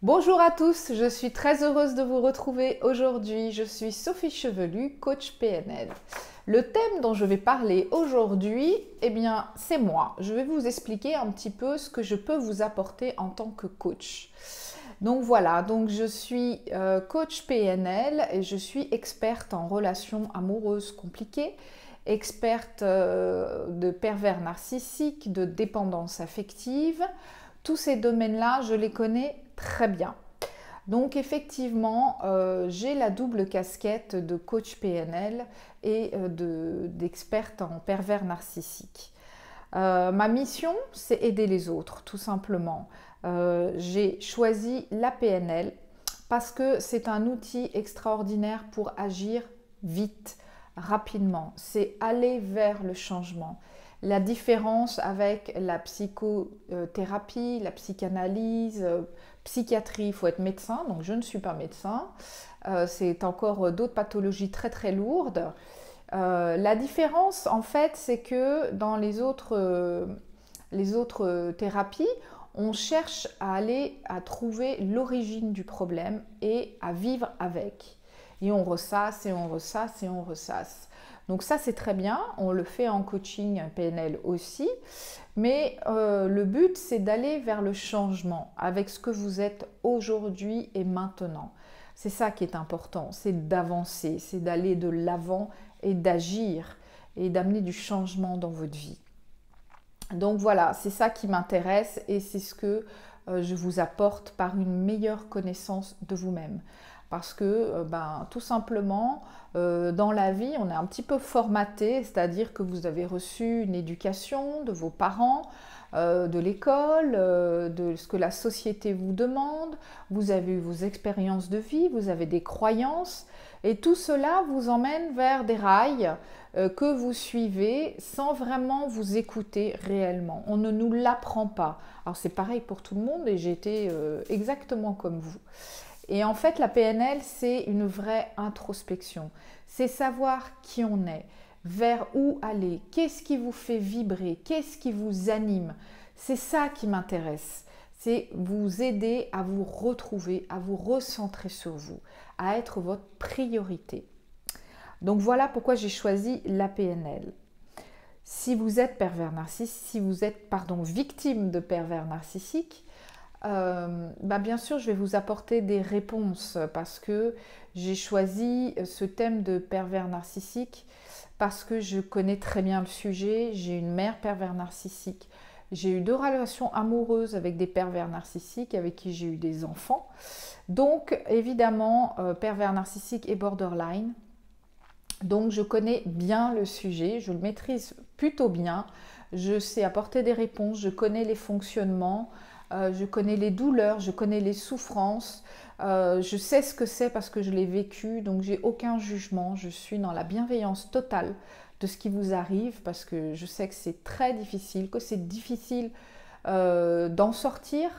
Bonjour à tous, je suis très heureuse de vous retrouver aujourd'hui. Je suis Sophie Chevelu, coach PNL. Le thème dont je vais parler aujourd'hui, c'est moi. Je vais vous expliquer un petit peu ce que je peux vous apporter en tant que coach. Donc voilà, je suis coach PNL et je suis experte en relations amoureuses compliquées, experte de pervers narcissiques, de dépendance affective. Tous ces domaines-là, je les connais très bien. Donc effectivement, j'ai la double casquette de coach PNL et d'experte en pervers narcissique. Ma mission, c'est aider les autres, tout simplement. J'ai choisi la PNL parce que c'est un outil extraordinaire pour agir vite, rapidement. C'est aller vers le changement. La différence avec la psychothérapie, la psychanalyse, psychiatrie, il faut être médecin, donc je ne suis pas médecin. C'est encore d'autres pathologies très très lourdes. La différence, en fait, c'est que dans les autres thérapies, on cherche à aller à trouver l'origine du problème et à vivre avec. Et on ressasse et on ressasse et on ressasse. Donc ça, c'est très bien. On le fait en coaching PNL aussi. Mais le but, c'est d'aller vers le changement avec ce que vous êtes aujourd'hui et maintenant. C'est ça qui est important, c'est d'avancer, c'est d'aller de l'avant et d'agir et d'amener du changement dans votre vie. Donc voilà, c'est ça qui m'intéresse et c'est ce que je vous apporte par une meilleure connaissance de vous-même. Parce que tout simplement, dans la vie, on est un petit peu formaté, c'est-à-dire que vous avez reçu une éducation de vos parents, de l'école, de ce que la société vous demande, vous avez eu vos expériences de vie, vous avez des croyances, et tout cela vous emmène vers des rails que vous suivez sans vraiment vous écouter réellement. On ne nous l'apprend pas. Alors c'est pareil pour tout le monde et j'ai été exactement comme vous. Et en fait, la PNL, c'est une vraie introspection. C'est savoir qui on est, vers où aller, qu'est-ce qui vous fait vibrer, qu'est-ce qui vous anime. C'est ça qui m'intéresse. C'est vous aider à vous retrouver, à vous recentrer sur vous, à être votre priorité. Donc voilà pourquoi j'ai choisi la PNL. Si vous êtes pervers narcissique, si vous êtes victime de pervers narcissique, bien sûr, je vais vous apporter des réponses parce que j'ai choisi ce thème de pervers narcissique parce que je connais très bien le sujet. J'ai une mère pervers narcissique. J'ai eu 2 relations amoureuses avec des pervers narcissiques avec qui j'ai eu des enfants. Donc, évidemment, pervers narcissique et borderline. Donc, je connais bien le sujet, je le maîtrise plutôt bien. Je sais apporter des réponses, je connais les fonctionnements. Je connais les douleurs, je connais les souffrances, je sais ce que c'est parce que je l'ai vécu, donc j'ai aucun jugement, je suis dans la bienveillance totale de ce qui vous arrive parce que je sais que c'est très difficile, que c'est difficile d'en sortir.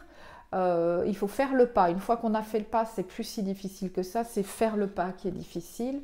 Il faut faire le pas. Une fois qu'on a fait le pas, c'est plus si difficile que ça, c'est faire le pas qui est difficile.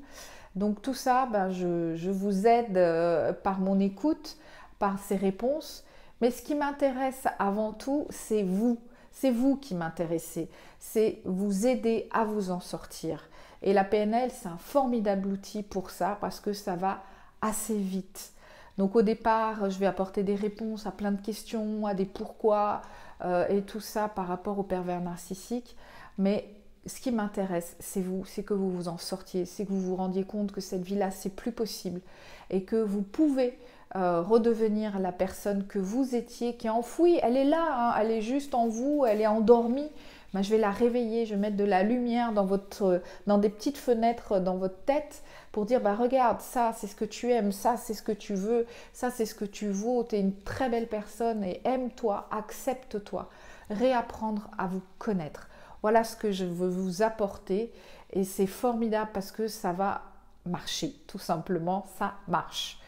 Donc tout ça, je vous aide par mon écoute, par ces réponses. Mais ce qui m'intéresse avant tout, c'est vous. C'est vous qui m'intéressez. C'est vous aider à vous en sortir. Et la PNL, c'est un formidable outil pour ça parce que ça va assez vite. Donc au départ, je vais apporter des réponses à plein de questions, à des pourquoi et tout ça par rapport au pervers narcissique. Mais ce qui m'intéresse, c'est vous, c'est que vous vous en sortiez, c'est que vous vous rendiez compte que cette vie-là, c'est plus possible et que vous pouvez redevenir la personne que vous étiez, qui est enfouie. Elle est là, hein, elle est juste en vous, elle est endormie. Je vais la réveiller, je vais mettre de la lumière dans des petites fenêtres dans votre tête pour dire regarde, ça c'est ce que tu aimes, ça c'est ce que tu veux, ça c'est ce que tu vaux, tu es une très belle personne et aime-toi, accepte-toi. Réapprendre à vous connaître. Voilà ce que je veux vous apporter et c'est formidable parce que ça va marcher, tout simplement, ça marche.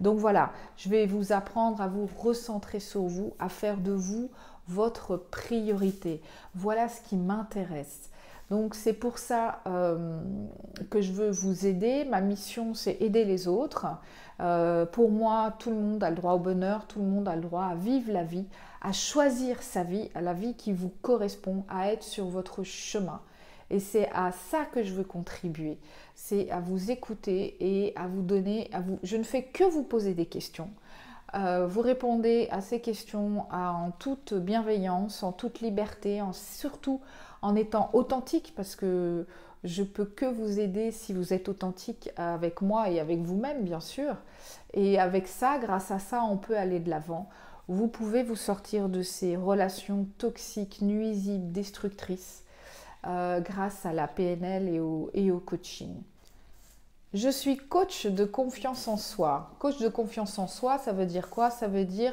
Donc voilà, je vais vous apprendre à vous recentrer sur vous, à faire de vous votre priorité. Voilà ce qui m'intéresse. Donc c'est pour ça que je veux vous aider. Ma mission, c'est aider les autres. Pour moi, tout le monde a le droit au bonheur, tout le monde a le droit à vivre la vie, à choisir sa vie, à la vie qui vous correspond, à être sur votre chemin. Et c'est à ça que je veux contribuer. C'est à vous écouter et à vous donner, je ne fais que vous poser des questions. Vous répondez à ces questions en toute bienveillance, en toute liberté, surtout en étant authentique, parce que je peux que vous aider si vous êtes authentique avec moi et avec vous-même, bien sûr. Et avec ça, grâce à ça, on peut aller de l'avant. Vous pouvez vous sortir de ces relations toxiques, nuisibles, destructrices, grâce à la PNL et au coaching. Je suis coach de confiance en soi. Coach de confiance en soi, ça veut dire quoi? Ça veut dire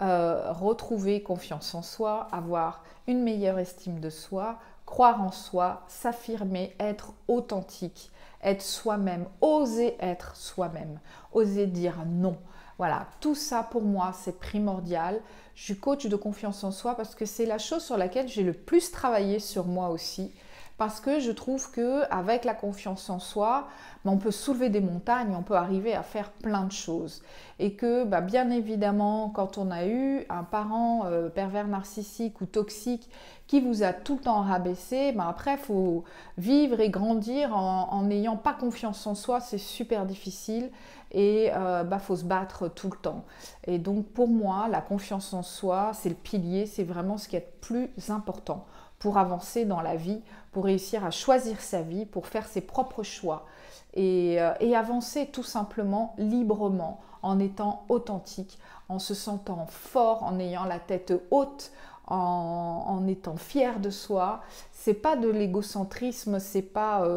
retrouver confiance en soi, avoir une meilleure estime de soi, croire en soi, s'affirmer, être authentique, être soi-même, oser être soi-même, oser dire non. Voilà, tout ça pour moi, c'est primordial. Je suis coach de confiance en soi parce que c'est la chose sur laquelle j'ai le plus travaillé sur moi aussi. Parce que je trouve qu'avec la confiance en soi, on peut soulever des montagnes, on peut arriver à faire plein de choses. Et que bien évidemment, quand on a eu un parent pervers narcissique ou toxique qui vous a tout le temps rabaissé, après il faut vivre et grandir en n'ayant pas confiance en soi, c'est super difficile et faut se battre tout le temps. Et donc pour moi, la confiance en soi, c'est le pilier, c'est vraiment ce qui est le plus important pour avancer dans la vie, pour réussir à choisir sa vie, pour faire ses propres choix et avancer tout simplement librement, en étant authentique, en se sentant fort, en ayant la tête haute, en étant fier de soi. C'est pas de l'égocentrisme, c'est pas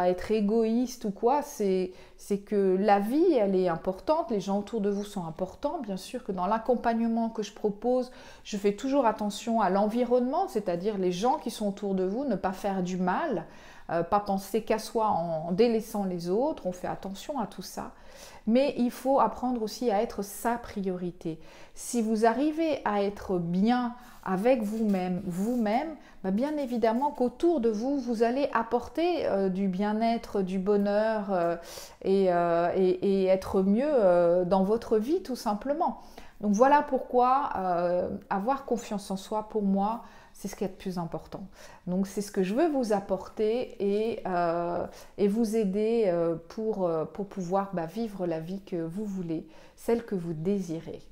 être égoïste ou quoi, c'est que la vie, elle est importante, les gens autour de vous sont importants. Bien sûr que dans l'accompagnement que je propose, je fais toujours attention à l'environnement, c'est-à-dire les gens qui sont autour de vous, ne pas faire du mal, pas penser qu'à soi en délaissant les autres, on fait attention à tout ça. Mais il faut apprendre aussi à être sa priorité. Si vous arrivez à être bien avec vous-même, bien évidemment qu'autour de vous, vous allez apporter du bien-être, du bonheur et être mieux dans votre vie tout simplement. Donc voilà pourquoi avoir confiance en soi, pour moi, c'est ce qui est le plus important. Donc c'est ce que je veux vous apporter et vous aider pour pouvoir vivre la vie que vous voulez, celle que vous désirez.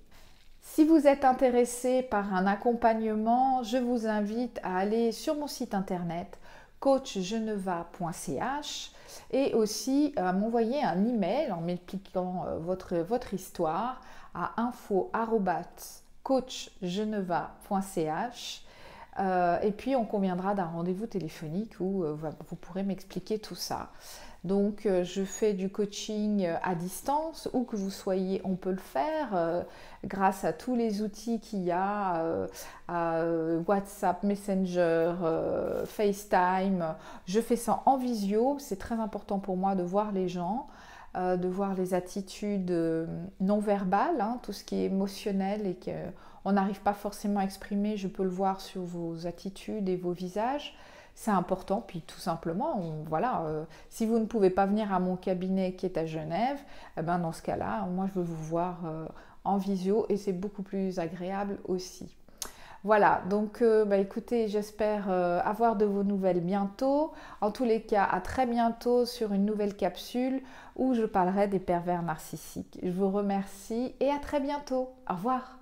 Si vous êtes intéressé par un accompagnement, je vous invite à aller sur mon site internet coachgeneva.ch et aussi à m'envoyer un email en m'expliquant votre histoire à info@coachgeneva.ch. Et puis on conviendra d'un rendez-vous téléphonique où vous pourrez m'expliquer tout ça. Donc je fais du coaching à distance, où que vous soyez, on peut le faire grâce à tous les outils qu'il y a, WhatsApp, Messenger, FaceTime. Je fais ça en visio, c'est très important pour moi de voir les gens, de voir les attitudes non verbales, tout ce qui est émotionnel et qu'on n'arrive pas forcément à exprimer, je peux le voir sur vos attitudes et vos visages. C'est important, puis tout simplement, si vous ne pouvez pas venir à mon cabinet qui est à Genève, dans ce cas-là, moi je veux vous voir en visio et c'est beaucoup plus agréable aussi. Voilà, donc écoutez, j'espère avoir de vos nouvelles bientôt. En tous les cas, à très bientôt sur une nouvelle capsule où je parlerai des pervers narcissiques. Je vous remercie et à très bientôt. Au revoir.